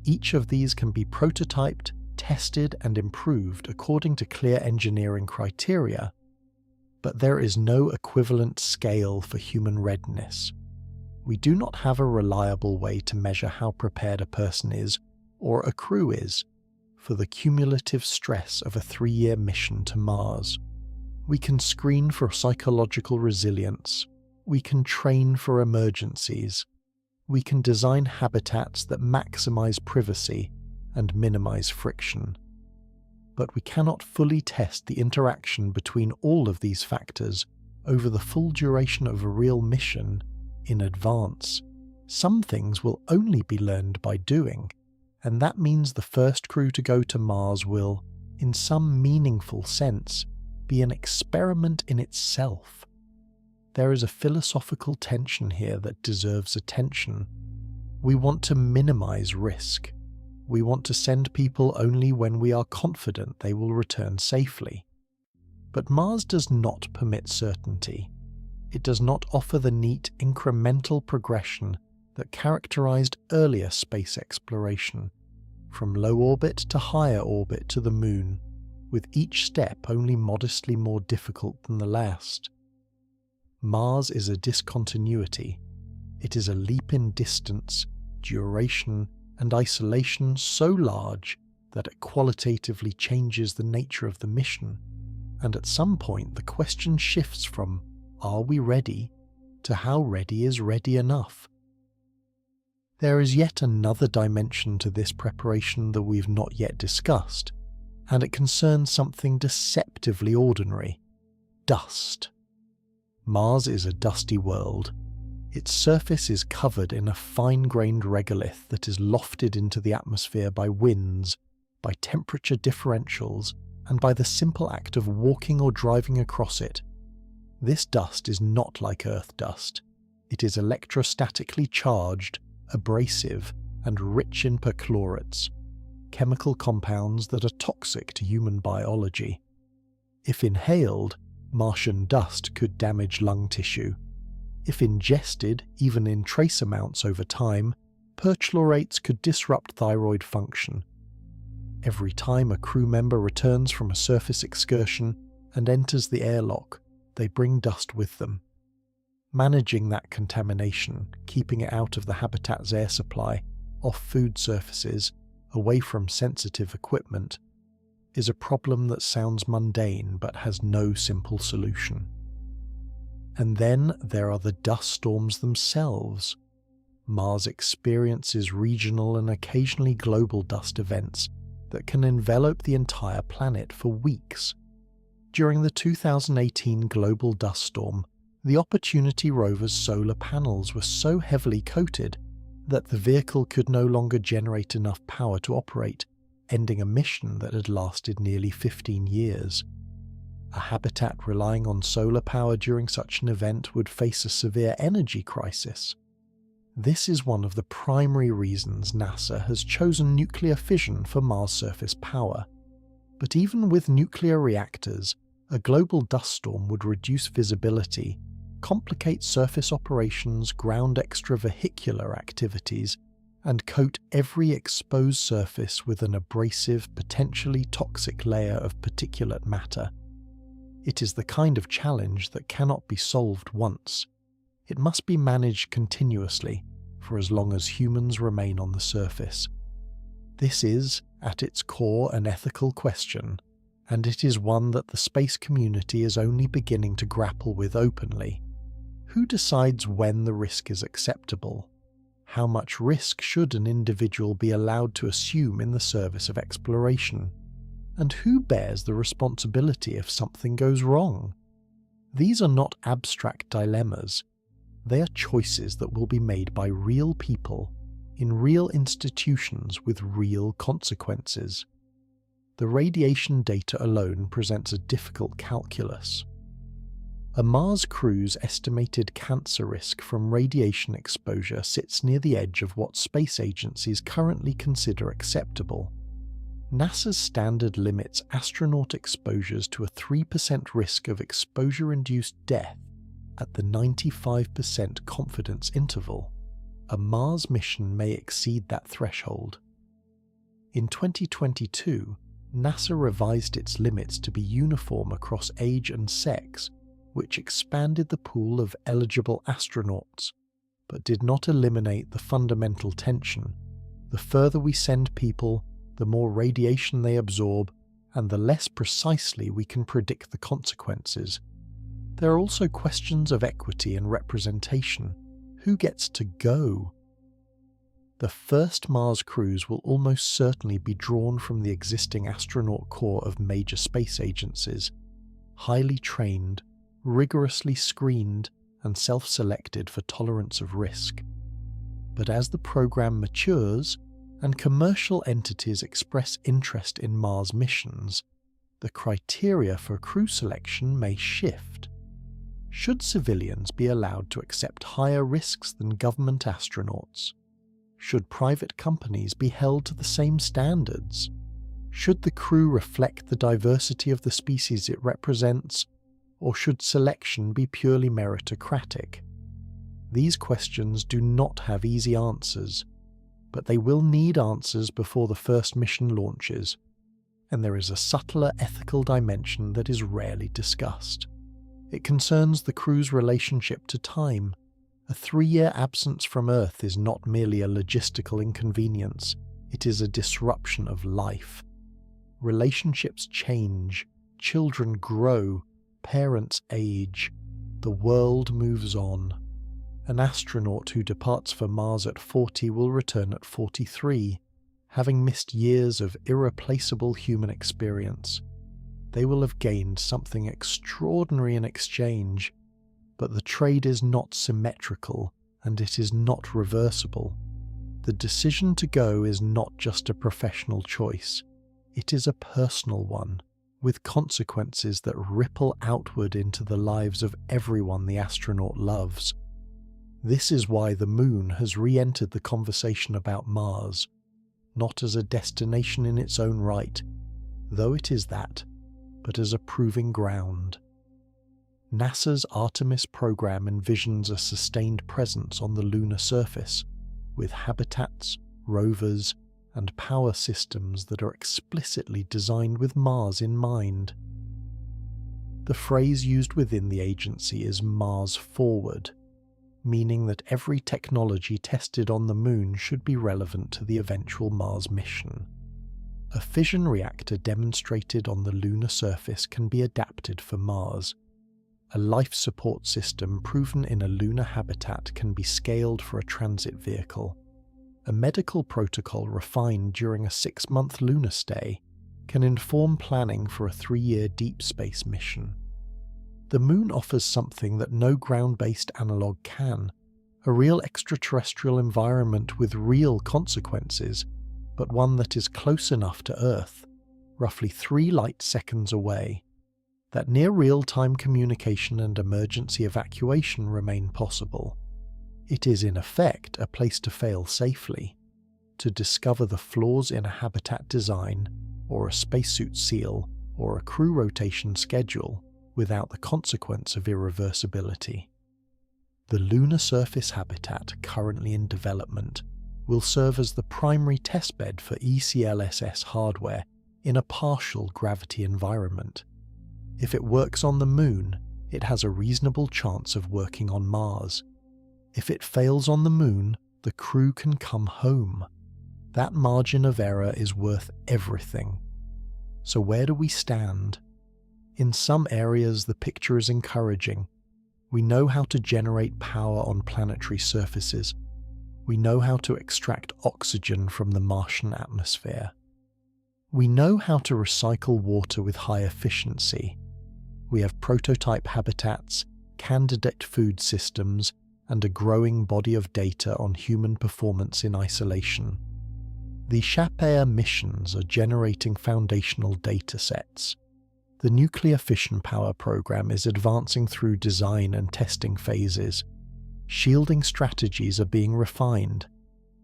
each of these can be prototyped, tested and improved according to clear engineering criteria, but there is no equivalent scale for human readiness. We do not have a reliable way to measure how prepared a person is, or a crew is, for the cumulative stress of a 3-year mission to Mars. We can screen for psychological resilience, we can train for emergencies, we can design habitats that maximize privacy and minimize friction. But we cannot fully test the interaction between all of these factors over the full duration of a real mission in advance. Some things will only be learned by doing, and that means the first crew to go to Mars will, in some meaningful sense, be an experiment in itself. There is a philosophical tension here that deserves attention. We want to minimize risk. We want to send people only when we are confident they will return safely. But Mars does not permit certainty. It does not offer the neat incremental progression that characterized earlier space exploration, from low orbit to higher orbit to the Moon, with each step only modestly more difficult than the last. Mars is a discontinuity. It is a leap in distance, duration, and isolation so large that it qualitatively changes the nature of the mission, and at some point the question shifts from "are we ready?" to "how ready is ready enough?" There is yet another dimension to this preparation that we've not yet discussed, and it concerns something deceptively ordinary: dust. Mars is a dusty world. Its surface is covered in a fine-grained regolith that is lofted into the atmosphere by winds, by temperature differentials, and by the simple act of walking or driving across it. This dust is not like Earth dust. It is electrostatically charged, abrasive, and rich in perchlorates, chemical compounds that are toxic to human biology. If inhaled, Martian dust could damage lung tissue. If ingested, even in trace amounts over time, perchlorates could disrupt thyroid function. Every time a crew member returns from a surface excursion and enters the airlock, they bring dust with them. Managing that contamination, keeping it out of the habitat's air supply, off food surfaces, away from sensitive equipment, is a problem that sounds mundane but has no simple solution. And then there are the dust storms themselves. Mars experiences regional and occasionally global dust events that can envelop the entire planet for weeks. During the 2018 global dust storm, the Opportunity rover's solar panels were so heavily coated that the vehicle could no longer generate enough power to operate, ending a mission that had lasted nearly 15 years. A habitat relying on solar power during such an event would face a severe energy crisis. This is one of the primary reasons NASA has chosen nuclear fission for Mars surface power. But even with nuclear reactors, a global dust storm would reduce visibility, complicate surface operations, ground extravehicular activities, and coat every exposed surface with an abrasive, potentially toxic layer of particulate matter. It is the kind of challenge that cannot be solved once. It must be managed continuously for as long as humans remain on the surface. This is, at its core, an ethical question, and it is one that the space community is only beginning to grapple with openly. Who decides when the risk is acceptable? How much risk should an individual be allowed to assume in the service of exploration? And who bears the responsibility if something goes wrong? These are not abstract dilemmas. They are choices that will be made by real people, in real institutions with real consequences. The radiation data alone presents a difficult calculus. A Mars crew's estimated cancer risk from radiation exposure sits near the edge of what space agencies currently consider acceptable. NASA's standard limits astronaut exposures to a 3% risk of exposure-induced death at the 95% confidence interval. A Mars mission may exceed that threshold. In 2022, NASA revised its limits to be uniform across age and sex, which expanded the pool of eligible astronauts, but did not eliminate the fundamental tension. The further we send people, the more radiation they absorb, and the less precisely we can predict the consequences. There are also questions of equity and representation. Who gets to go? The first Mars crews will almost certainly be drawn from the existing astronaut corps of major space agencies, highly trained, rigorously screened, and self-selected for tolerance of risk. But as the program matures, and commercial entities express interest in Mars missions, the criteria for crew selection may shift. Should civilians be allowed to accept higher risks than government astronauts? Should private companies be held to the same standards? Should the crew reflect the diversity of the species it represents, or should selection be purely meritocratic? These questions do not have easy answers, but they will need answers before the first mission launches, and there is a subtler ethical dimension that is rarely discussed. It concerns the crew's relationship to time. A 3-year absence from Earth is not merely a logistical inconvenience, it is a disruption of life. Relationships change, children grow, parents age, the world moves on. An astronaut who departs for Mars at 40 will return at 43, having missed years of irreplaceable human experience. They will have gained something extraordinary in exchange, but the trade is not symmetrical and it is not reversible. The decision to go is not just a professional choice, it is a personal one, with consequences that ripple outward into the lives of everyone the astronaut loves. This is why the Moon has re-entered the conversation about Mars, not as a destination in its own right, though it is that, but as a proving ground. NASA's Artemis program envisions a sustained presence on the lunar surface, with habitats, rovers, and power systems that are explicitly designed with Mars in mind. The phrase used within the agency is Mars Forward. meaning that every technology tested on the Moon should be relevant to the eventual Mars mission. A fission reactor demonstrated on the lunar surface can be adapted for Mars. A life support system proven in a lunar habitat can be scaled for a transit vehicle. A medical protocol refined during a 6-month lunar stay can inform planning for a 3-year deep space mission. The Moon offers something that no ground-based analogue can, a real extraterrestrial environment with real consequences, but one that is close enough to Earth, roughly 3 light seconds away, that near real-time communication and emergency evacuation remain possible. It is in effect a place to fail safely, to discover the flaws in a habitat design, or a spacesuit seal, or a crew rotation schedule, without the consequence of irreversibility. The lunar surface habitat currently in development will serve as the primary testbed for ECLSS hardware in a partial gravity environment. If it works on the Moon, it has a reasonable chance of working on Mars. If it fails on the Moon, the crew can come home. That margin of error is worth everything. So where do we stand? In some areas, the picture is encouraging. We know how to generate power on planetary surfaces. We know how to extract oxygen from the Martian atmosphere. We know how to recycle water with high efficiency. We have prototype habitats, candidate food systems, and a growing body of data on human performance in isolation. The SHAPE missions are generating foundational data sets. The nuclear fission power program is advancing through design and testing phases. Shielding strategies are being refined.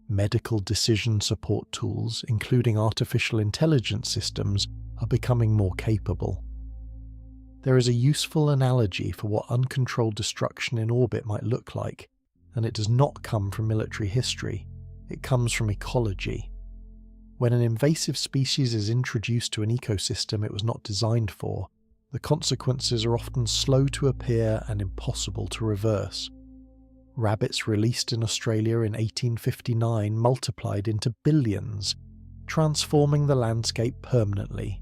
Medical decision support tools, including artificial intelligence systems, are becoming more capable. There is a useful analogy for what uncontrolled destruction in orbit might look like, and it does not come from military history. It comes from ecology. When an invasive species is introduced to an ecosystem it was not designed for, the consequences are often slow to appear and impossible to reverse. Rabbits released in Australia in 1859 multiplied into billions, transforming the landscape permanently.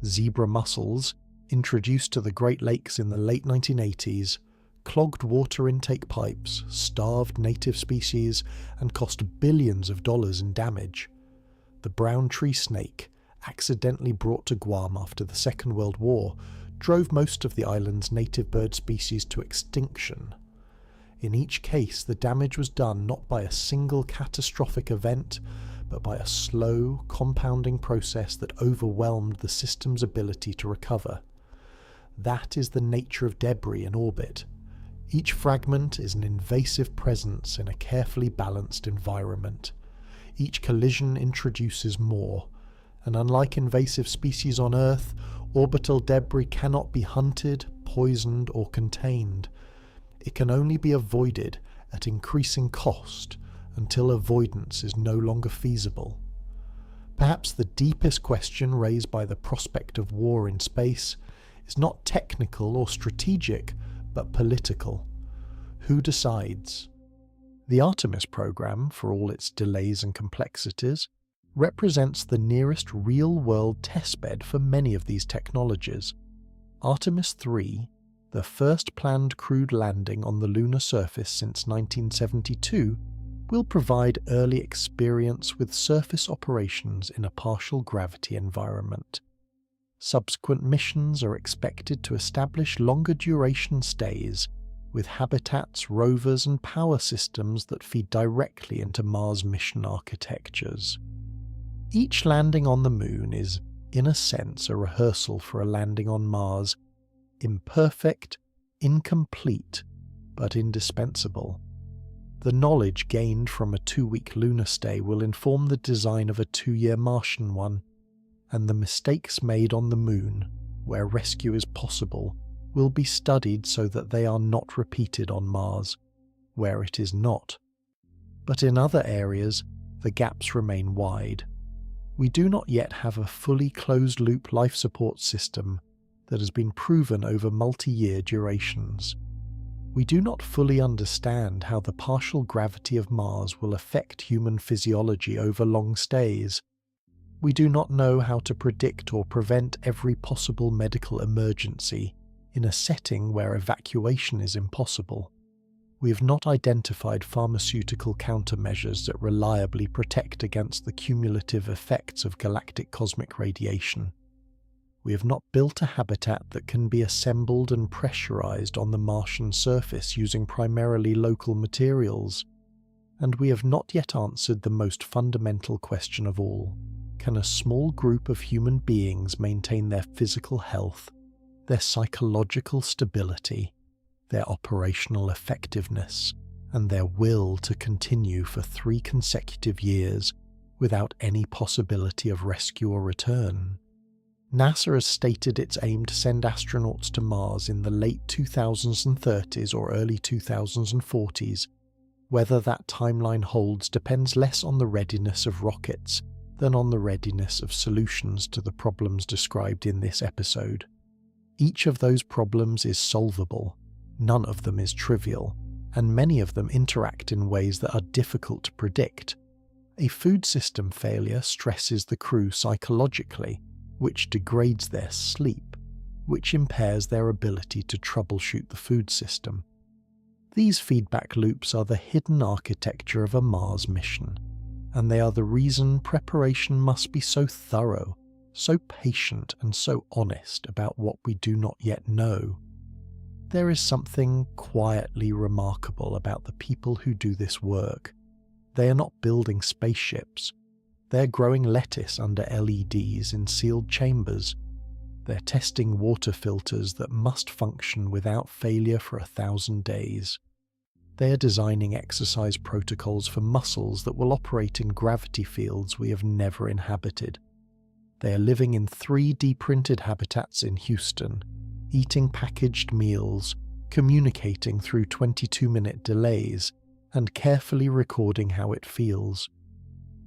Zebra mussels, introduced to the Great Lakes in the late 1980s, clogged water intake pipes, starved native species, and cost billions of dollars in damage. The brown tree snake, accidentally brought to Guam after the Second World War, drove most of the island's native bird species to extinction. In each case, the damage was done not by a single catastrophic event, but by a slow, compounding process that overwhelmed the system's ability to recover. That is the nature of debris in orbit. Each fragment is an invasive presence in a carefully balanced environment. Each collision introduces more, and unlike invasive species on Earth, orbital debris cannot be hunted, poisoned, or contained. It can only be avoided at increasing cost until avoidance is no longer feasible. Perhaps the deepest question raised by the prospect of war in space is not technical or strategic, but political. Who decides? The Artemis program, for all its delays and complexities, represents the nearest real-world testbed for many of these technologies. Artemis 3, the first planned crewed landing on the lunar surface since 1972, will provide early experience with surface operations in a partial gravity environment. Subsequent missions are expected to establish longer duration stays, with habitats, rovers, and power systems that feed directly into Mars mission architectures. Each landing on the Moon is, in a sense, a rehearsal for a landing on Mars, imperfect, incomplete, but indispensable. The knowledge gained from a 2-week lunar stay will inform the design of a 2-year Martian one, and the mistakes made on the Moon, where rescue is possible, will be studied so that they are not repeated on Mars, where it is not. But in other areas, the gaps remain wide. We do not yet have a fully closed-loop life support system that has been proven over multi-year durations. We do not fully understand how the partial gravity of Mars will affect human physiology over long stays. We do not know how to predict or prevent every possible medical emergency in a setting where evacuation is impossible. We have not identified pharmaceutical countermeasures that reliably protect against the cumulative effects of galactic cosmic radiation. We have not built a habitat that can be assembled and pressurized on the Martian surface using primarily local materials. And we have not yet answered the most fundamental question of all. Can a small group of human beings maintain their physical health, their psychological stability, their operational effectiveness, and their will to continue for 3 consecutive years without any possibility of rescue or return? NASA has stated its aim to send astronauts to Mars in the late 2030s or early 2040s. Whether that timeline holds depends less on the readiness of rockets than on the readiness of solutions to the problems described in this episode. Each of those problems is solvable, none of them is trivial, and many of them interact in ways that are difficult to predict. A food system failure stresses the crew psychologically, which degrades their sleep, which impairs their ability to troubleshoot the food system. These feedback loops are the hidden architecture of a Mars mission, and they are the reason preparation must be so thorough, so patient, and so honest about what we do not yet know. There is something quietly remarkable about the people who do this work. They are not building spaceships. They're growing lettuce under LEDs in sealed chambers. They're testing water filters that must function without failure for 1,000 days. They are designing exercise protocols for muscles that will operate in gravity fields we have never inhabited. They are living in 3D printed habitats in Houston, eating packaged meals, communicating through 22-minute delays, and carefully recording how it feels.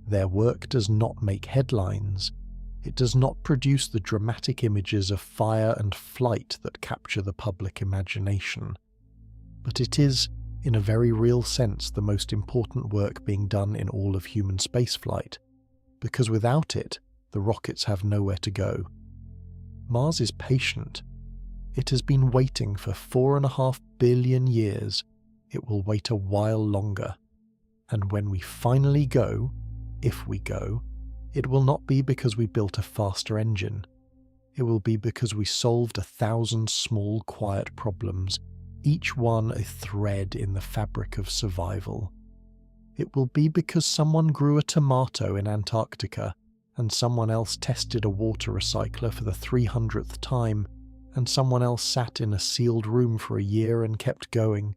Their work does not make headlines. It does not produce the dramatic images of fire and flight that capture the public imagination. But it is, in a very real sense, the most important work being done in all of human spaceflight, because without it, the rockets have nowhere to go. Mars is patient. It has been waiting for 4.5 billion years. It will wait a while longer. And when we finally go, if we go, it will not be because we built a faster engine. It will be because we solved 1,000 small, quiet problems, each one a thread in the fabric of survival. It will be because someone grew a tomato in Antarctica, and someone else tested a water recycler for the 300th time, and someone else sat in a sealed room for a year and kept going,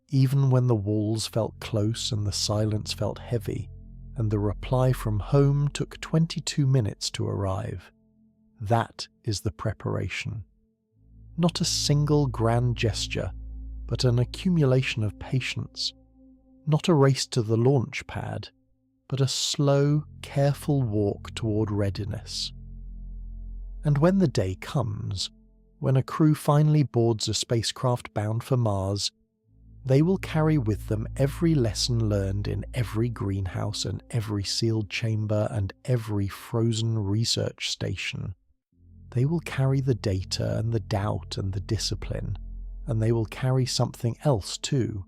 even when the walls felt close and the silence felt heavy, and the reply from home took 22 minutes to arrive. That is the preparation. Not a single grand gesture, but an accumulation of patience. Not a race to the launch pad, but a slow, careful walk toward readiness. And when the day comes, when a crew finally boards a spacecraft bound for Mars, they will carry with them every lesson learned in every greenhouse and every sealed chamber and every frozen research station. They will carry the data and the doubt and the discipline, and they will carry something else too,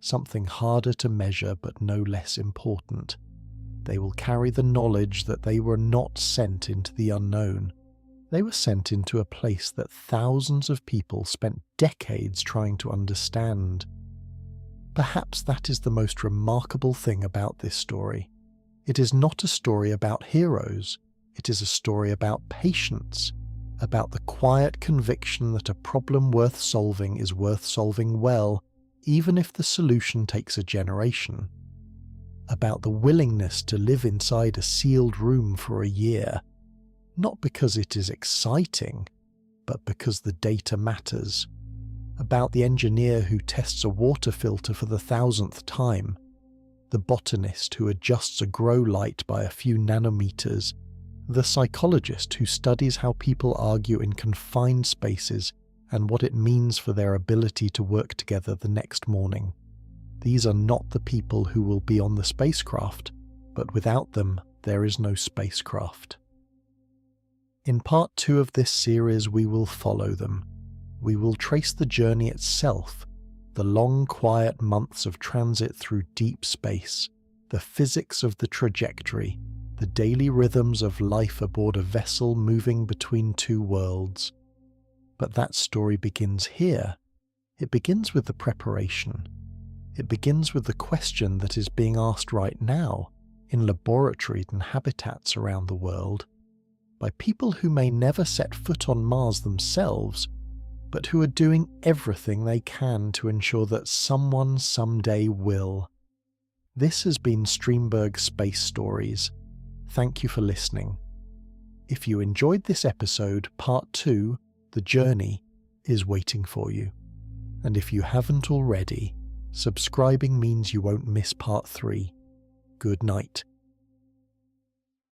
something harder to measure but no less important. They will carry the knowledge that they were not sent into the unknown. They were sent into a place that thousands of people spent decades trying to understand. Perhaps that is the most remarkable thing about this story. It is not a story about heroes. It is a story about patience, about the quiet conviction that a problem worth solving is worth solving well, even if the solution takes a generation. About the willingness to live inside a sealed room for a year, not because it is exciting, but because the data matters. About the engineer who tests a water filter for the 1,000th time, the botanist who adjusts a grow light by a few nanometers, the psychologist who studies how people argue in confined spaces and what it means for their ability to work together the next morning. These are not the people who will be on the spacecraft, but without them, there is no spacecraft. In part 2 of this series, we will follow them. We will trace the journey itself, the long, quiet months of transit through deep space, the physics of the trajectory, the daily rhythms of life aboard a vessel moving between two worlds. But that story begins here. It begins with the preparation. It begins with the question that is being asked right now, in laboratories and habitats around the world, by people who may never set foot on Mars themselves, but who are doing everything they can to ensure that someone someday will. This has been Streamberg Space Stories. Thank you for listening. If you enjoyed this episode, part 2, The Journey, is waiting for you. And if you haven't already, subscribing means you won't miss part 3. Good night.